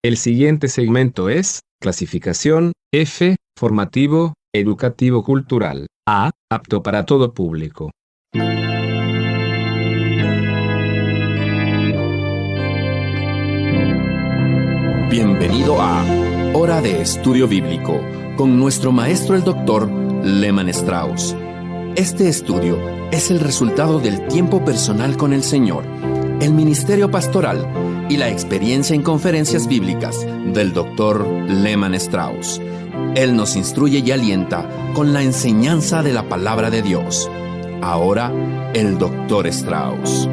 El siguiente segmento es clasificación F, formativo, educativo cultural. A, apto para todo público. Bienvenido a Hora de Estudio Bíblico con nuestro maestro el Dr. Lehman Strauss. Este estudio es el resultado del tiempo personal con el Señor, el ministerio pastoral y la experiencia en conferencias bíblicas del Dr. Lehman Strauss. Él nos instruye y alienta con la enseñanza de la palabra de Dios. Ahora, el Dr. Strauss.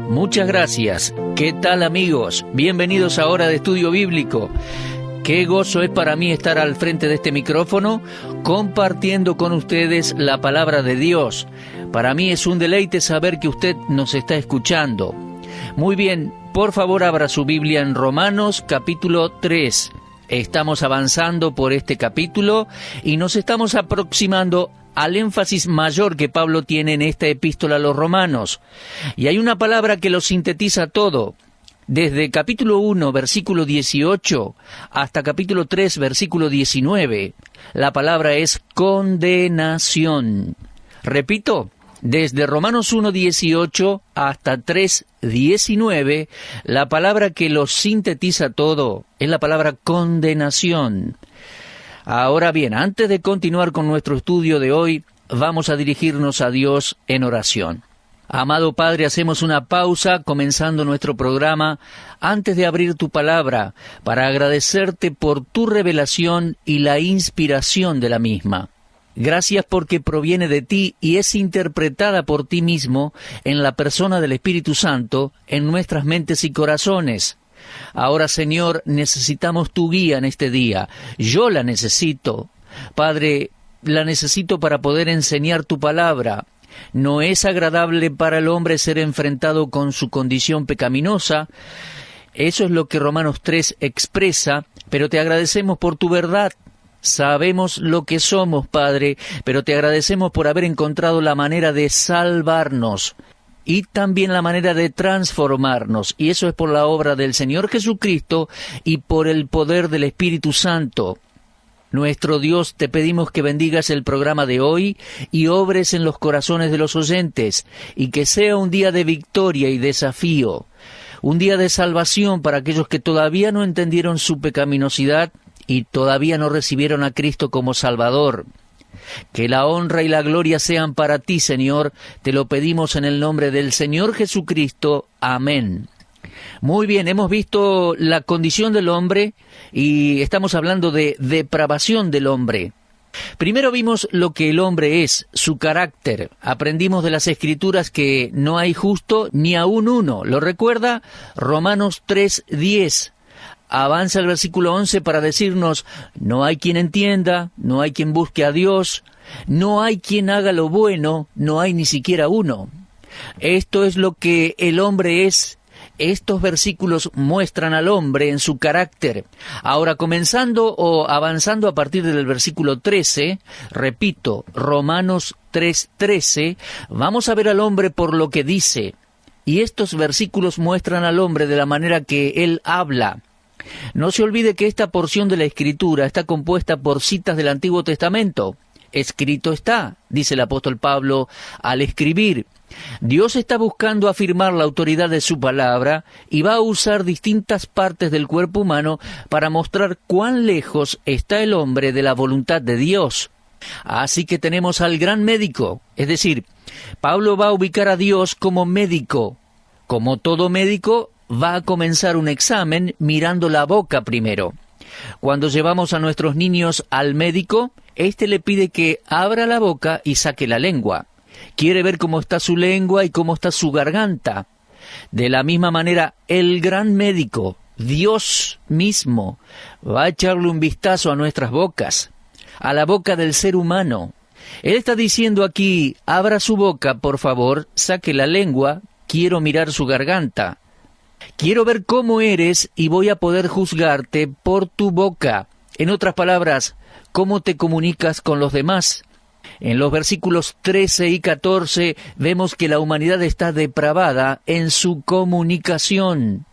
Muchas gracias. ¿Qué tal, amigos? Bienvenidos a Hora de Estudio Bíblico. Qué gozo es para mí estar al frente de este micrófono compartiendo con ustedes la palabra de Dios. Para mí es un deleite saber que usted nos está escuchando. Muy bien, por favor abra su Biblia en Romanos capítulo 3. Estamos avanzando por este capítulo y nos estamos aproximando al énfasis mayor que Pablo tiene en esta epístola a los romanos. Y hay una palabra que lo sintetiza todo. Desde capítulo 1, versículo 18, hasta capítulo 3, versículo 19, la palabra es condenación. Repito, desde Romanos 1, 18 hasta 3, 19, la palabra que lo sintetiza todo es la palabra condenación. Ahora bien, antes de continuar con nuestro estudio de hoy, vamos a dirigirnos a Dios en oración. Amado Padre, hacemos una pausa comenzando nuestro programa antes de abrir tu palabra para agradecerte por tu revelación y la inspiración de la misma. Gracias porque proviene de ti y es interpretada por ti mismo en la persona del Espíritu Santo en nuestras mentes y corazones. Ahora, Señor, necesitamos tu guía en este día. Yo la necesito. Padre, la necesito para poder enseñar tu palabra. No es agradable para el hombre ser enfrentado con su condición pecaminosa. Eso es lo que Romanos 3 expresa, pero te agradecemos por tu verdad. Sabemos lo que somos, Padre, pero te agradecemos por haber encontrado la manera de salvarnos y también la manera de transformarnos. Y eso es por la obra del Señor Jesucristo y por el poder del Espíritu Santo. Nuestro Dios, te pedimos que bendigas el programa de hoy y obres en los corazones de los oyentes, y que sea un día de victoria y desafío, un día de salvación para aquellos que todavía no entendieron su pecaminosidad y todavía no recibieron a Cristo como Salvador. Que la honra y la gloria sean para ti, Señor, te lo pedimos en el nombre del Señor Jesucristo. Amén. Muy bien, hemos visto la condición del hombre y estamos hablando de depravación del hombre. Primero vimos lo que el hombre es, su carácter. Aprendimos de las Escrituras que no hay justo ni aun uno. ¿Lo recuerda? Romanos 3:10. Avanza el versículo 11 para decirnos, no hay quien entienda, no hay quien busque a Dios, no hay quien haga lo bueno, no hay ni siquiera uno. Esto es lo que el hombre es. Estos versículos muestran al hombre en su carácter. Ahora, comenzando o avanzando a partir del versículo 13, repito, Romanos 3:13, vamos a ver al hombre por lo que dice. Y estos versículos muestran al hombre de la manera que él habla. No se olvide que esta porción de la Escritura está compuesta por citas del Antiguo Testamento. Escrito está, dice el apóstol Pablo al escribir. Dios está buscando afirmar la autoridad de su palabra y va a usar distintas partes del cuerpo humano para mostrar cuán lejos está el hombre de la voluntad de Dios. Así que tenemos al gran médico, es decir, Pablo va a ubicar a Dios como médico. Como todo médico, va a comenzar un examen mirando la boca primero. Cuando llevamos a nuestros niños al médico, éste le pide que abra la boca y saque la lengua. Quiere ver cómo está su lengua y cómo está su garganta. De la misma manera, el gran médico, Dios mismo, va a echarle un vistazo a nuestras bocas, a la boca del ser humano. Él está diciendo aquí, abra su boca, por favor, saque la lengua, quiero mirar su garganta. Quiero ver cómo eres y voy a poder juzgarte por tu boca. En otras palabras, cómo te comunicas con los demás. En los versículos 13 y 14 vemos que la humanidad está depravada en su comunicación.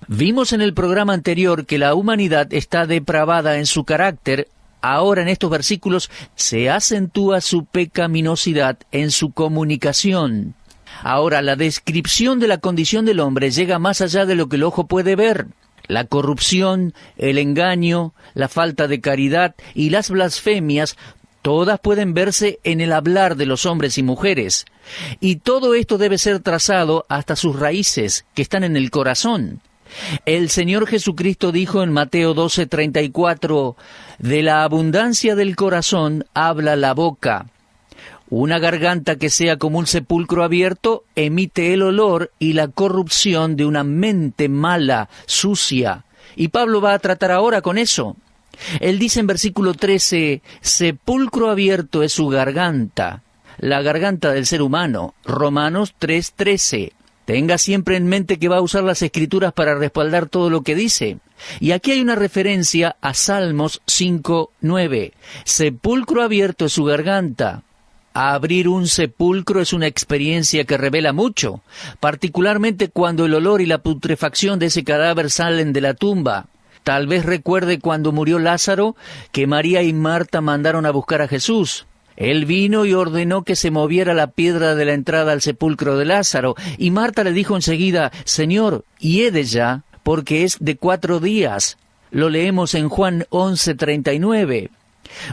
Vimos en el programa anterior que la humanidad está depravada en su carácter. Ahora en estos versículos se acentúa su pecaminosidad en su comunicación. Ahora la descripción de la condición del hombre llega más allá de lo que el ojo puede ver. La corrupción, el engaño, la falta de caridad y las blasfemias, todas pueden verse en el hablar de los hombres y mujeres. Y todo esto debe ser trazado hasta sus raíces, que están en el corazón. El Señor Jesucristo dijo en Mateo 12:34, «De la abundancia del corazón habla la boca». Una garganta que sea como un sepulcro abierto emite el olor y la corrupción de una mente mala, sucia. Y Pablo va a tratar ahora con eso. Él dice en versículo 13, «Sepulcro abierto es su garganta», la garganta del ser humano. Romanos 3:13. Tenga siempre en mente que va a usar las Escrituras para respaldar todo lo que dice. Y aquí hay una referencia a Salmos 5:9. Sepulcro abierto es su garganta. Abrir un sepulcro es una experiencia que revela mucho, particularmente cuando el olor y la putrefacción de ese cadáver salen de la tumba. Tal vez recuerde cuando murió Lázaro, que María y Marta mandaron a buscar a Jesús. Él vino y ordenó que se moviera la piedra de la entrada al sepulcro de Lázaro, y Marta le dijo enseguida, «Señor, hiede ya, porque es de 4 días». Lo leemos en Juan 11:39.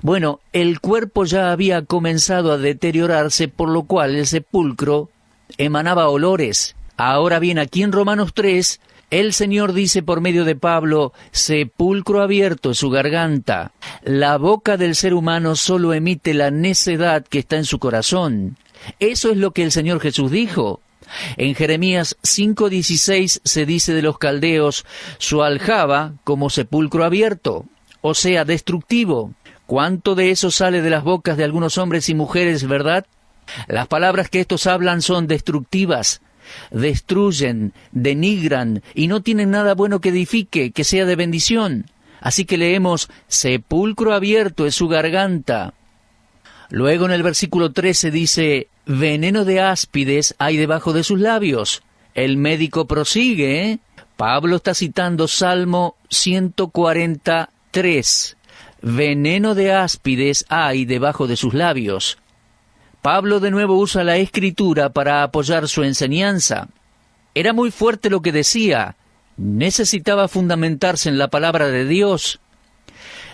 Bueno, el cuerpo ya había comenzado a deteriorarse, por lo cual el sepulcro emanaba olores. Ahora bien, aquí en Romanos 3, el Señor dice por medio de Pablo, sepulcro abierto es su garganta. La boca del ser humano solo emite la necedad que está en su corazón. Eso es lo que el Señor Jesús dijo. En Jeremías 5:16 se dice de los caldeos, su aljaba como sepulcro abierto, o sea, destructivo. ¿Cuánto de eso sale de las bocas de algunos hombres y mujeres, verdad? Las palabras que estos hablan son destructivas. Destruyen, denigran y no tienen nada bueno que edifique, que sea de bendición. Así que leemos, sepulcro abierto es su garganta. Luego en el versículo 13 dice, veneno de áspides hay debajo de sus labios. El médico prosigue, ¿eh? Pablo está citando Salmo 143. Veneno de áspides hay debajo de sus labios. Pablo de nuevo usa la Escritura para apoyar su enseñanza. Era muy fuerte lo que decía. Necesitaba fundamentarse en la palabra de Dios.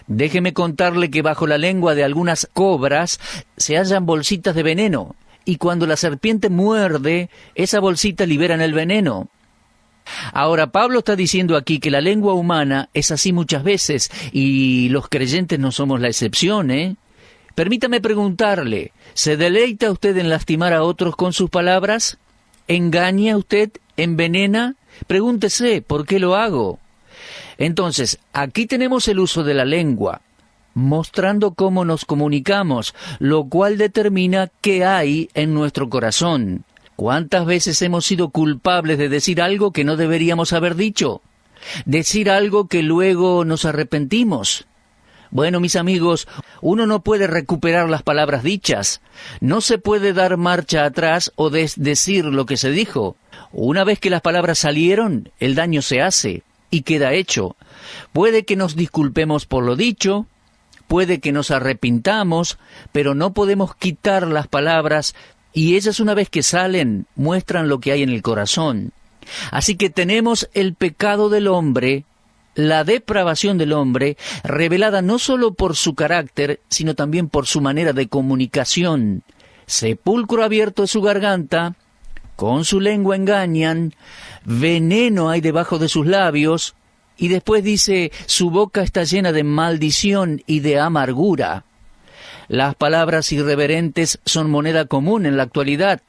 Déjeme contarle que bajo la lengua de algunas cobras se hallan bolsitas de veneno, y cuando la serpiente muerde, esa bolsita libera el veneno. Ahora, Pablo está diciendo aquí que la lengua humana es así muchas veces, y los creyentes no somos la excepción, ¿eh? Permítame preguntarle, ¿se deleita usted en lastimar a otros con sus palabras? ¿Engaña usted? ¿Envenena? Pregúntese, ¿por qué lo hago? Entonces, aquí tenemos el uso de la lengua, mostrando cómo nos comunicamos, lo cual determina qué hay en nuestro corazón. ¿Cuántas veces hemos sido culpables de decir algo que no deberíamos haber dicho? Decir algo que luego nos arrepentimos. Bueno, mis amigos, uno no puede recuperar las palabras dichas. No se puede dar marcha atrás o desdecir lo que se dijo. Una vez que las palabras salieron, el daño se hace y queda hecho. Puede que nos disculpemos por lo dicho, puede que nos arrepintamos, pero no podemos quitar las palabras, y ellas una vez que salen, muestran lo que hay en el corazón. Así que tenemos el pecado del hombre, la depravación del hombre, revelada no solo por su carácter, sino también por su manera de comunicación. Sepulcro abierto es su garganta, con su lengua engañan, veneno hay debajo de sus labios, y después dice, su boca está llena de maldición y de amargura. Las palabras irreverentes son moneda común en la actualidad.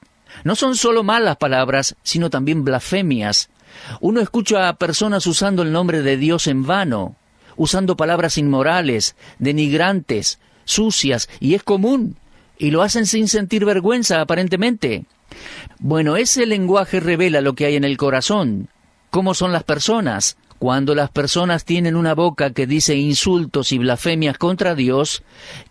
No son solo malas palabras, sino también blasfemias. Uno escucha a personas usando el nombre de Dios en vano, usando palabras inmorales, denigrantes, sucias, y es común, y lo hacen sin sentir vergüenza aparentemente. Bueno, ese lenguaje revela lo que hay en el corazón, cómo son las personas, Cuando las personas tienen una boca que dice insultos y blasfemias contra Dios,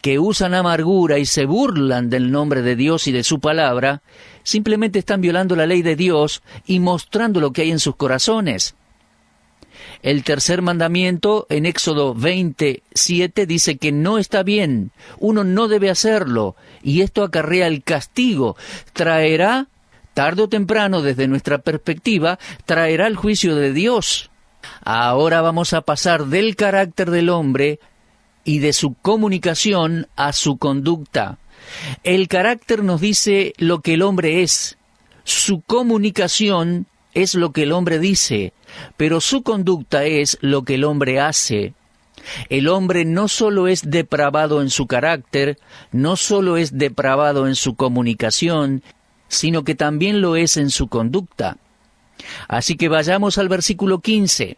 que usan amargura y se burlan del nombre de Dios y de su palabra, simplemente están violando la ley de Dios y mostrando lo que hay en sus corazones. El tercer mandamiento, en Éxodo 27, dice que no está bien, uno no debe hacerlo, y esto acarrea el castigo. Traerá, tarde o temprano, desde nuestra perspectiva, traerá el juicio de Dios. Ahora vamos a pasar del carácter del hombre y de su comunicación a su conducta. El carácter nos dice lo que el hombre es. Su comunicación es lo que el hombre dice, pero su conducta es lo que el hombre hace. El hombre no solo es depravado en su carácter, no solo es depravado en su comunicación, sino que también lo es en su conducta. Así que vayamos al versículo 15.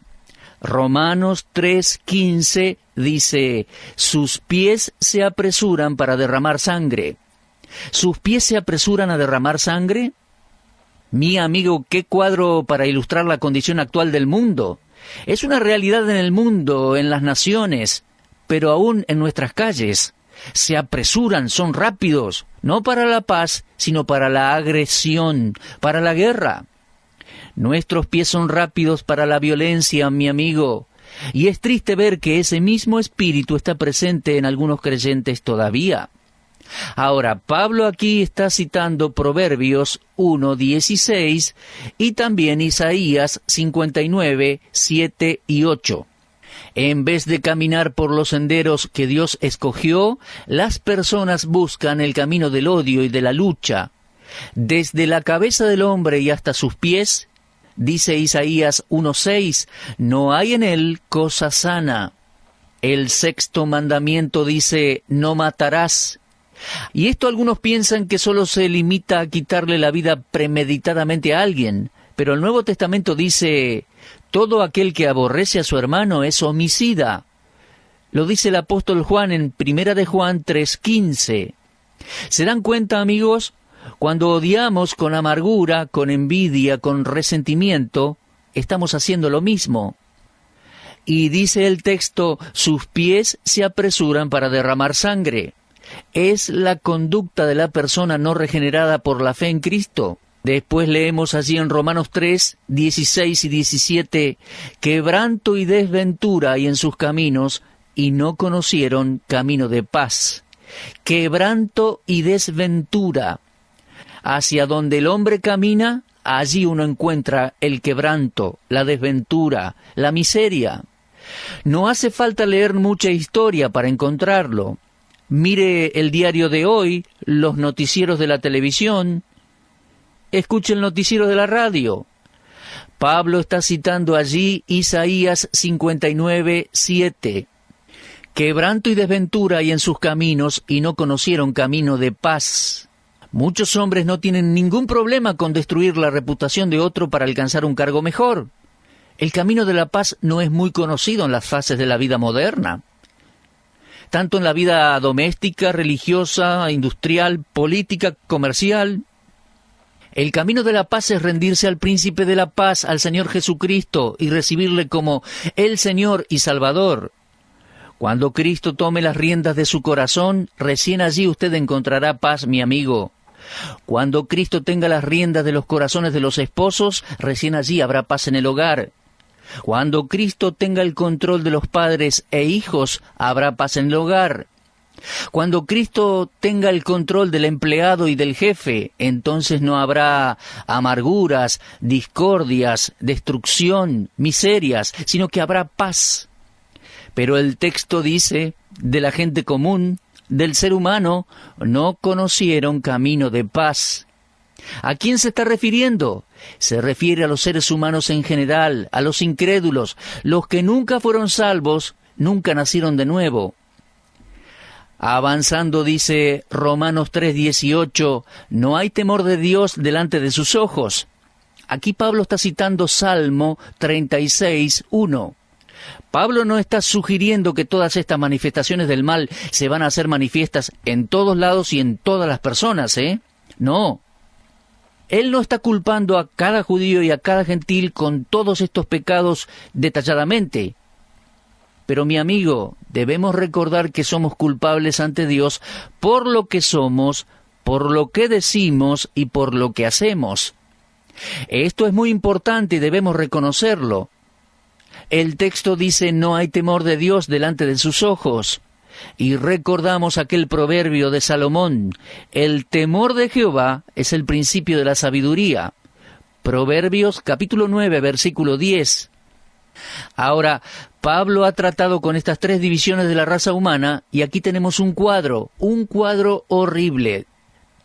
Romanos 3:15 dice, sus pies se apresuran para derramar sangre. ¿Sus pies se apresuran a derramar sangre? Mi amigo, qué cuadro para ilustrar la condición actual del mundo. Es una realidad en el mundo, en las naciones, pero aún en nuestras calles. Se apresuran, son rápidos, no para la paz, sino para la agresión, para la guerra. Nuestros pies son rápidos para la violencia, mi amigo, y es triste ver que ese mismo espíritu está presente en algunos creyentes todavía. Ahora, Pablo aquí está citando Proverbios 1:16 y también Isaías 59, 7 y 8. En vez de caminar por los senderos que Dios escogió, las personas buscan el camino del odio y de la lucha. Desde la cabeza del hombre y hasta sus pies, dice Isaías 1:6, no hay en él cosa sana. El sexto mandamiento dice, no matarás. Y esto algunos piensan que solo se limita a quitarle la vida premeditadamente a alguien, pero el Nuevo Testamento dice, todo aquel que aborrece a su hermano es homicida. Lo dice el apóstol Juan en 1 de Juan 3:15. ¿Se dan cuenta, amigos? Cuando odiamos con amargura, con envidia, con resentimiento, estamos haciendo lo mismo. Y dice el texto, sus pies se apresuran para derramar sangre. Es la conducta de la persona no regenerada por la fe en Cristo. Después leemos allí en Romanos 3, 16 y 17, quebranto y desventura hay en sus caminos, y no conocieron camino de paz. Quebranto y desventura. Hacia donde el hombre camina, allí uno encuentra el quebranto, la desventura, la miseria. No hace falta leer mucha historia para encontrarlo. Mire el diario de hoy, los noticieros de la televisión, escuche el noticiero de la radio. Pablo está citando allí Isaías 59, 7. Quebranto y desventura hay en sus caminos y no conocieron camino de paz. Muchos hombres no tienen ningún problema con destruir la reputación de otro para alcanzar un cargo mejor. El camino de la paz no es muy conocido en las fases de la vida moderna. Tanto en la vida doméstica, religiosa, industrial, política, comercial. El camino de la paz es rendirse al príncipe de la paz, al Señor Jesucristo, y recibirle como el Señor y Salvador. Cuando Cristo tome las riendas de su corazón, recién allí usted encontrará paz, mi amigo. Cuando Cristo tenga las riendas de los corazones de los esposos, recién allí habrá paz en el hogar. Cuando Cristo tenga el control de los padres e hijos, habrá paz en el hogar. Cuando Cristo tenga el control del empleado y del jefe, entonces no habrá amarguras, discordias, destrucción, miserias, sino que habrá paz. Pero el texto dice, de la gente común, del ser humano, no conocieron camino de paz. ¿A quién se está refiriendo? Se refiere a los seres humanos en general, a los incrédulos, los que nunca fueron salvos, nunca nacieron de nuevo. Avanzando dice Romanos 3:18, no hay temor de Dios delante de sus ojos. Aquí Pablo está citando Salmo 36:1. Pablo no está sugiriendo que todas estas manifestaciones del mal se van a hacer manifiestas en todos lados y en todas las personas, No. Él no está culpando a cada judío y a cada gentil con todos estos pecados detalladamente. Pero mi amigo, debemos recordar que somos culpables ante Dios por lo que somos, por lo que decimos y por lo que hacemos. Esto es muy importante y debemos reconocerlo. El texto dice: no hay temor de Dios delante de sus ojos. Y recordamos aquel proverbio de Salomón: el temor de Jehová es el principio de la sabiduría. Proverbios capítulo 9, versículo 10. Ahora, Pablo ha tratado con estas tres divisiones de la raza humana, y aquí tenemos un cuadro horrible.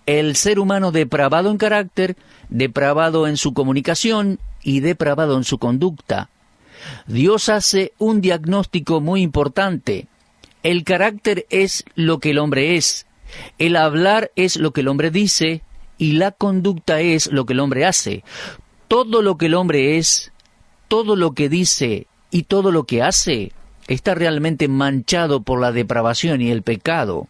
El ser humano depravado en carácter, depravado en su comunicación y depravado en su conducta. Dios hace un diagnóstico muy importante. El carácter es lo que el hombre es, el hablar es lo que el hombre dice, y la conducta es lo que el hombre hace. Todo lo que el hombre es, todo lo que dice y todo lo que hace está realmente manchado por la depravación y el pecado.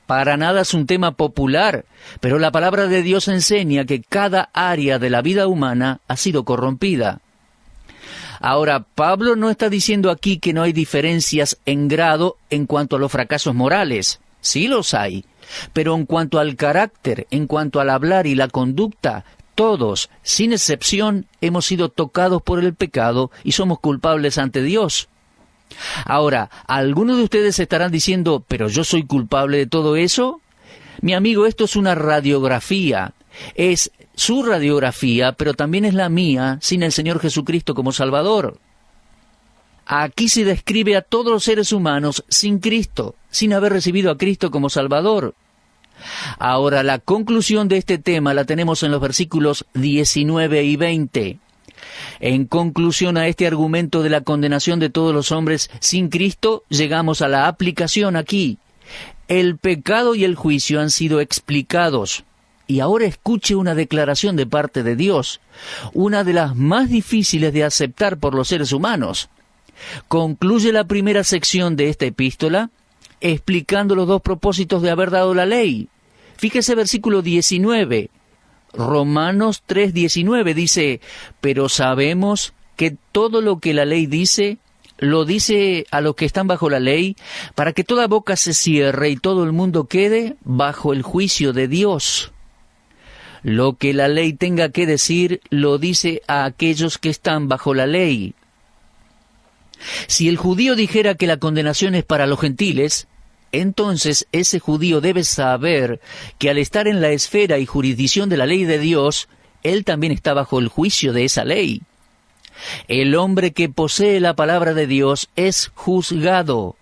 Para nada es un tema popular, pero la palabra de Dios enseña que cada área de la vida humana ha sido corrompida. Ahora, Pablo no está diciendo aquí que no hay diferencias en grado en cuanto a los fracasos morales. Sí los hay, pero en cuanto al carácter, en cuanto al hablar y la conducta, todos, sin excepción, hemos sido tocados por el pecado y somos culpables ante Dios. Ahora, algunos de ustedes estarán diciendo: ¿pero yo soy culpable de todo eso? Mi amigo, esto es una radiografía. Es su radiografía, pero también es la mía, sin el Señor Jesucristo como Salvador. Aquí se describe a todos los seres humanos sin Cristo, sin haber recibido a Cristo como Salvador. Ahora, la conclusión de este tema la tenemos en los versículos 19 y 20. En conclusión a este argumento de la condenación de todos los hombres sin Cristo, llegamos a la aplicación aquí. El pecado y el juicio han sido explicados. Y ahora escuche una declaración de parte de Dios, una de las más difíciles de aceptar por los seres humanos. Concluye la primera sección de esta epístola explicando los dos propósitos de haber dado la ley. Fíjese versículo 19. Romanos 3:19 dice: pero sabemos que todo lo que la ley dice, lo dice a los que están bajo la ley, para que toda boca se cierre y todo el mundo quede bajo el juicio de Dios. Lo que la ley tenga que decir, lo dice a aquellos que están bajo la ley. Si el judío dijera que la condenación es para los gentiles, entonces ese judío debe saber que al estar en la esfera y jurisdicción de la ley de Dios, él también está bajo el juicio de esa ley. El hombre que posee la palabra de Dios es juzgado,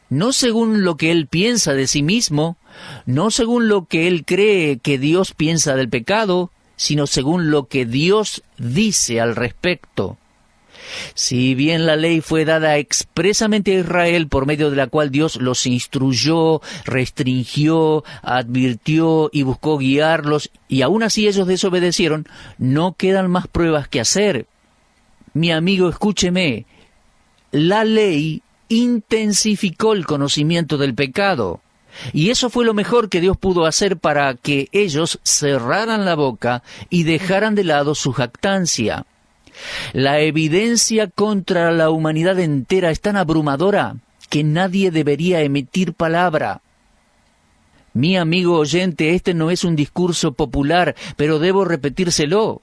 no según lo que él piensa de sí mismo, no según lo que él cree que Dios piensa del pecado, sino según lo que Dios dice al respecto. Si bien la ley fue dada expresamente a Israel, por medio de la cual Dios los instruyó, restringió, advirtió y buscó guiarlos, y aún así ellos desobedecieron, no quedan más pruebas que hacer. Mi amigo, escúcheme, la ley intensificó el conocimiento del pecado. Y eso fue lo mejor que Dios pudo hacer para que ellos cerraran la boca y dejaran de lado su jactancia. La evidencia contra la humanidad entera es tan abrumadora que nadie debería emitir palabra. Mi amigo oyente, este no es un discurso popular, pero debo repetírselo.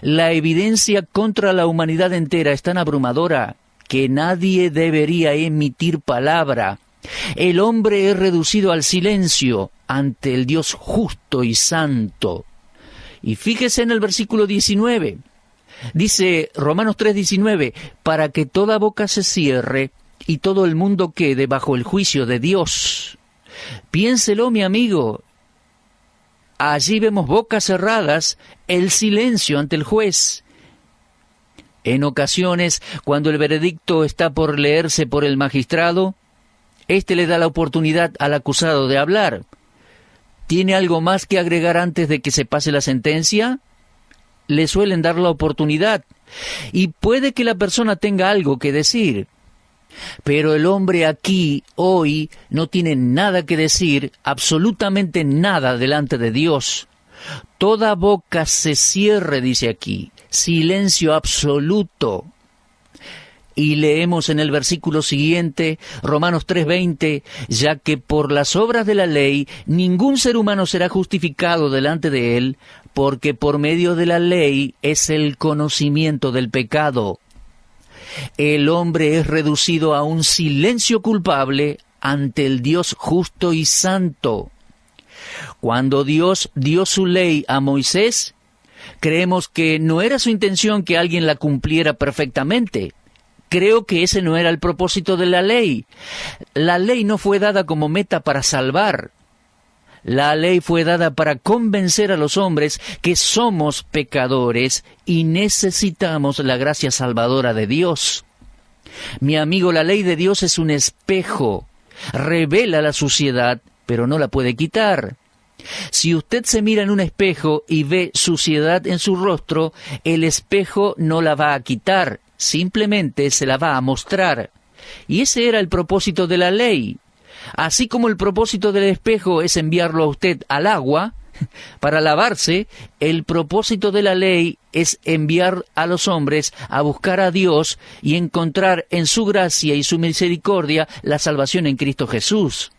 La evidencia contra la humanidad entera es tan abrumadora que nadie debería emitir palabra. El hombre es reducido al silencio ante el Dios justo y santo. Y fíjese en el versículo 19. Dice Romanos 3:19, para que toda boca se cierre y todo el mundo quede bajo el juicio de Dios. Piénselo, mi amigo. Allí vemos bocas cerradas, el silencio ante el juez. En ocasiones, cuando el veredicto está por leerse por el magistrado, éste le da la oportunidad al acusado de hablar. ¿Tiene algo más que agregar antes de que se pase la sentencia? Le suelen dar la oportunidad, y puede que la persona tenga algo que decir. Pero el hombre aquí, hoy, no tiene nada que decir, absolutamente nada delante de Dios. Toda boca se cierre, dice aquí. Silencio absoluto. Y leemos en el versículo siguiente, Romanos 3:20, ya que por las obras de la ley ningún ser humano será justificado delante de él, porque por medio de la ley es el conocimiento del pecado. El hombre es reducido a un silencio culpable ante el Dios justo y santo. Cuando Dios dio su ley a Moisés, creemos que no era su intención que alguien la cumpliera perfectamente. Creo que ese no era el propósito de la ley. La ley no fue dada como meta para salvar. La ley fue dada para convencer a los hombres que somos pecadores y necesitamos la gracia salvadora de Dios. Mi amigo, la ley de Dios es un espejo. Revela la suciedad, pero no la puede quitar. Si usted se mira en un espejo y ve suciedad en su rostro, el espejo no la va a quitar. Simplemente se la va a mostrar. Y ese era el propósito de la ley. Así como el propósito del espejo es enviarlo a usted al agua para lavarse, el propósito de la ley es enviar a los hombres a buscar a Dios y encontrar en su gracia y su misericordia la salvación en Cristo Jesús.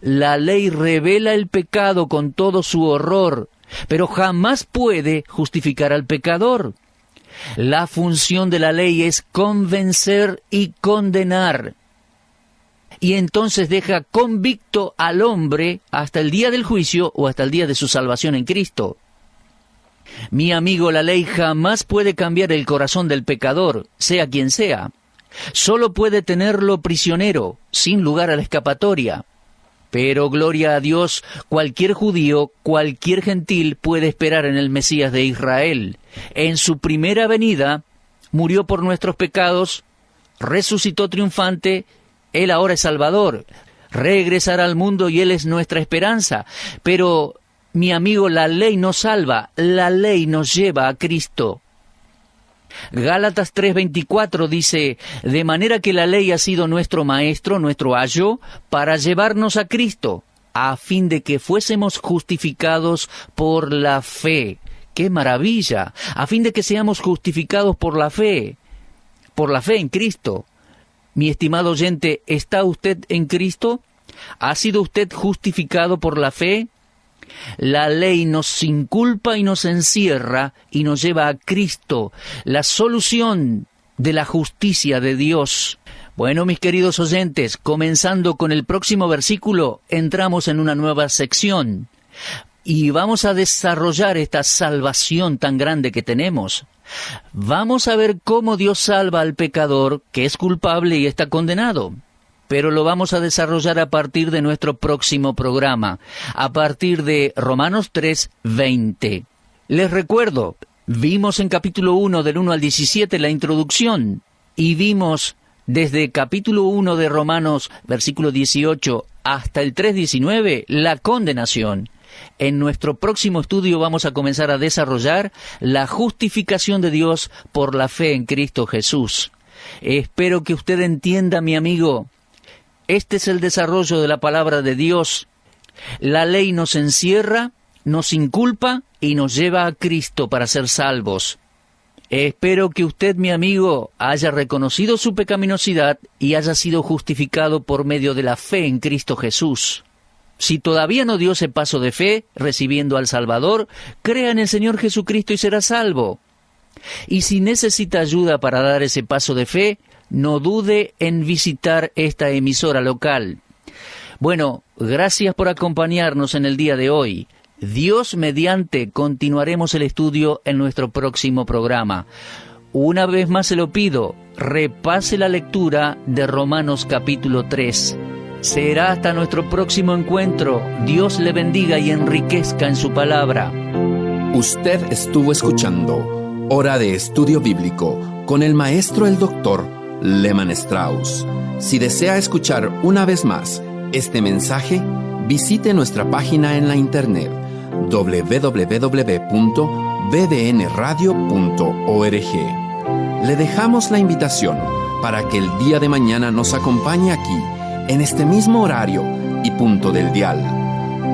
La ley revela el pecado con todo su horror, pero jamás puede justificar al pecador. La función de la ley es convencer y condenar. Y entonces deja convicto al hombre hasta el día del juicio o hasta el día de su salvación en Cristo. Mi amigo, la ley jamás puede cambiar el corazón del pecador, sea quien sea. Solo puede tenerlo prisionero, sin lugar a la escapatoria. Pero gloria a Dios, cualquier judío, cualquier gentil puede esperar en el Mesías de Israel. En su primera venida, murió por nuestros pecados, resucitó triunfante, Él ahora es Salvador, regresará al mundo y Él es nuestra esperanza. Pero, mi amigo, la ley no salva, la ley nos lleva a Cristo. Gálatas 3:24 dice, de manera que la ley ha sido nuestro maestro, nuestro ayo, para llevarnos a Cristo, a fin de que fuésemos justificados por la fe. ¡Qué maravilla! A fin de que seamos justificados por la fe en Cristo. Mi estimado oyente, ¿está usted en Cristo? ¿Ha sido usted justificado por la fe? La ley nos inculpa y nos encierra y nos lleva a Cristo, la solución de la justicia de Dios. Bueno, mis queridos oyentes, comenzando con el próximo versículo, entramos en una nueva sección y vamos a desarrollar esta salvación tan grande que tenemos. Vamos a ver cómo Dios salva al pecador que es culpable y está condenado. Pero lo vamos a desarrollar a partir de nuestro próximo programa, a partir de Romanos 3:20. Les recuerdo, vimos en capítulo 1 del 1 al 17 la introducción, y vimos desde capítulo 1 de Romanos, versículo 18, hasta el 3:19, la condenación. En nuestro próximo estudio vamos a comenzar a desarrollar la justificación de Dios por la fe en Cristo Jesús. Espero que usted entienda, mi amigo. Este es el desarrollo de la palabra de Dios. La ley nos encierra, nos inculpa y nos lleva a Cristo para ser salvos. Espero que usted, mi amigo, haya reconocido su pecaminosidad y haya sido justificado por medio de la fe en Cristo Jesús. Si todavía no dio ese paso de fe, recibiendo al Salvador, crea en el Señor Jesucristo y será salvo. Y si necesita ayuda para dar ese paso de fe, no dude en visitar esta emisora local. Bueno, gracias por acompañarnos en el día de hoy. Dios mediante continuaremos el estudio en nuestro próximo programa. Una vez más se lo pido, repase la lectura de Romanos capítulo 3. Será hasta nuestro próximo encuentro. Dios le bendiga y enriquezca en su palabra. Usted estuvo escuchando Hora de Estudio Bíblico con el maestro el doctor Lehman Strauss. Si desea escuchar una vez más este mensaje, visite nuestra página en la internet www.bbnradio.org. Le dejamos la invitación para que el día de mañana nos acompañe aquí, en este mismo horario y punto del dial.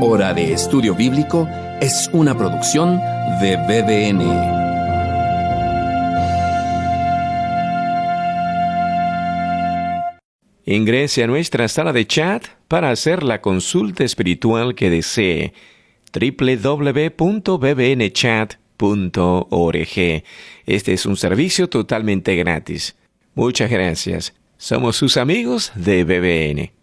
Hora de Estudio Bíblico es una producción de BBN. Ingrese a nuestra sala de chat para hacer la consulta espiritual que desee. www.bbnchat.org. Este es un servicio totalmente gratis. Muchas gracias. Somos sus amigos de BBN.